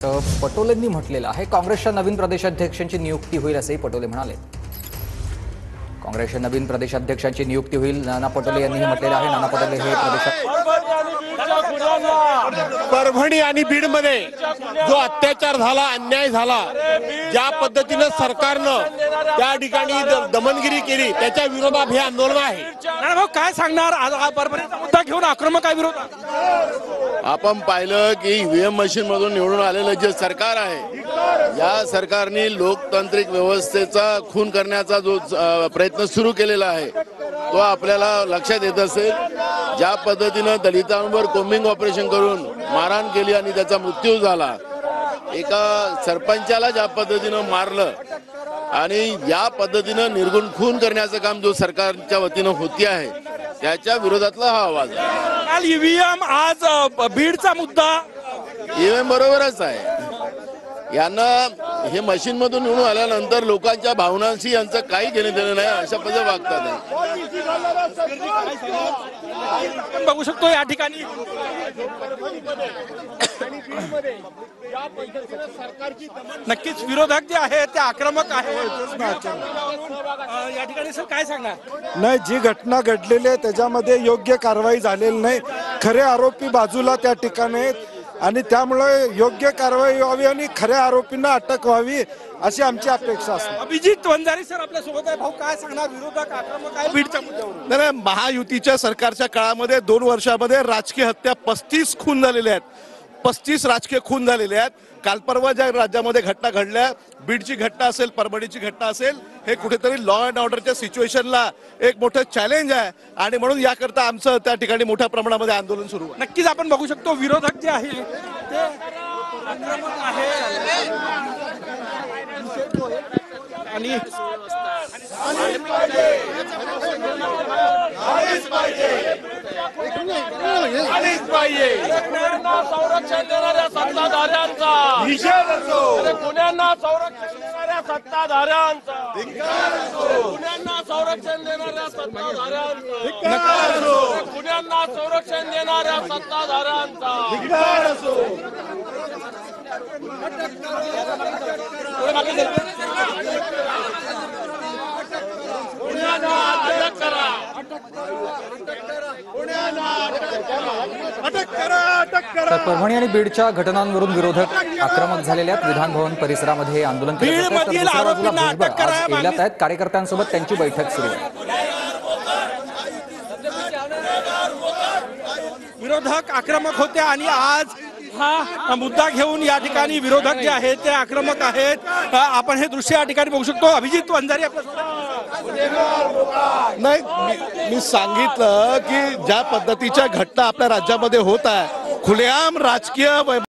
पटोलेंनी म्हटलेलं आहे काँग्रेसच्या नवीन प्रदेशाध्यक्षांची नियुक्ती होईल असेही पटोले म्हणाले। काँग्रेसच्या नवीन प्रदेशाध्यक्षांची नियुक्ती होईल नाना पटोले यांनीही म्हटलेलं आहे। नाना पटोले हे परभणी आणि बीड मध्ये जो अत्याचार झाला, अन्याय झाला, ज्या पद्धतीने सरकारनं त्या ठिकाणी दमनगिरी केली, त्याच्या विरोधात हे आंदोलन आहे। भाऊ काय सांगणार? आज हा परभणीचा मुद्दा घेऊन आक्रमक काय विरोध? आपण पाहिलं की ईव्हीएम मशीन मधून निवडून आलेलं जे सरकार आहे, या सरकारने लोकतांत्रिक व्यवस्थेचा खून करण्याचा जो प्रयत्न सुरू केलेला आहे तो आपल्याला लक्षात येत असेल। ज्या पद्धतीने दलितांवर कोम्बिंग ऑपरेशन करून मारहाण केली आणि त्याचा मृत्यू झाला, एका सरपंचाला ज्या पद्धतीने मारलं आणि या पद्धतीने निर्गुण खून करण्याचं काम जो सरकारच्या वतीने होती आहे, त्याच्या विरोधातला हा आवाज आहे। काल ईव्हीएम, आज बीडचा मुद्दा। ईव्हीएम बरोबरच आहे। यांना हे मशीन मधून निवडून आल्यानंतर लोकांच्या भावनांशी यांचं काही घेणं देणं नाही, अशा पद्धतीने वागतात। आपण बघू शकतो या ठिकाणी नक्कीच विरोधक जे आहे ते आक्रमक आहे। या ठिकाणी सर काय सांगणार? नाही, जी घटना घडलेली आहे त्याच्यामध्ये योग्य कारवाई झालेली नाही। खरे आरोपी बाजूला त्या ठिकाणी आहेत आणि त्यामुळे योग्य कारवाई व्हावी आणि खऱ्या आरोपींना अटक व्हावी अशी आमची अपेक्षा असते। अभिजित वंजारी सर आपल्या सोबत आहे। भाऊ काय सांगणार? विरोधक आक्रमक आहे बीडच्या मुद्द्यावर। नाही, महायुतीच्या सरकारच्या काळामध्ये 2 वर्षामध्ये राजकीय हत्या 35 खून झालेल्या आहेत। 35 राजकीय खून झालेले आहेत। काल परवा ज्या राज्यामध्ये घटना घडल्या, बीडची घटना असेल, परभणीची घटना असेल, हे कुठेतरी लॉ अँड ऑर्डरच्या सिच्युएशनला एक मोठं चॅलेंज आहे आणि म्हणून याकरता आमचं त्या ठिकाणी मोठ्या प्रमाणामध्ये आंदोलन सुरू आहे। नक्कीच आपण बघू शकतो विरोधक जे आहे ते आक्रमक आहे आणि संरक्षण देणाऱ्या सत्ताधाऱ्यांचा निषेध असो, गुन्ह्यांना संरक्षण देणाऱ्या सत्ताधाऱ्यांचा गुन्ह्यांना संरक्षण देणाऱ्या सत्ताधाऱ्यांचा गुन्ह्यांना संरक्षण देणाऱ्या सत्ताधाऱ्यांचा तर परभणी आणि बीडच्या घटनांवरून विरोधक आक्रमक झालेले आहेत। विधान भवन परिसरामध्ये आंदोलन करत आहेत। तर दुसऱ्या बाजूला भुजबळ आज एवढ्यात आहेत। कार्यकर्त्यांसोबत त्यांची बैठक सुरू आहे। विरोधक आक्रमक होते आणि आज हा मुद्दा घेऊन या ठिकाणी विरोधक जे आहेत ते आक्रमक आहेत। आपण हे दृश्य या ठिकाणी बघू शकतो। अभिजित वंजारी नाही, मी सांगितलं की ज्या पद्धतीच्या घटना आपल्या राज्यामध्ये होत आहे, खुलेआम राजकीय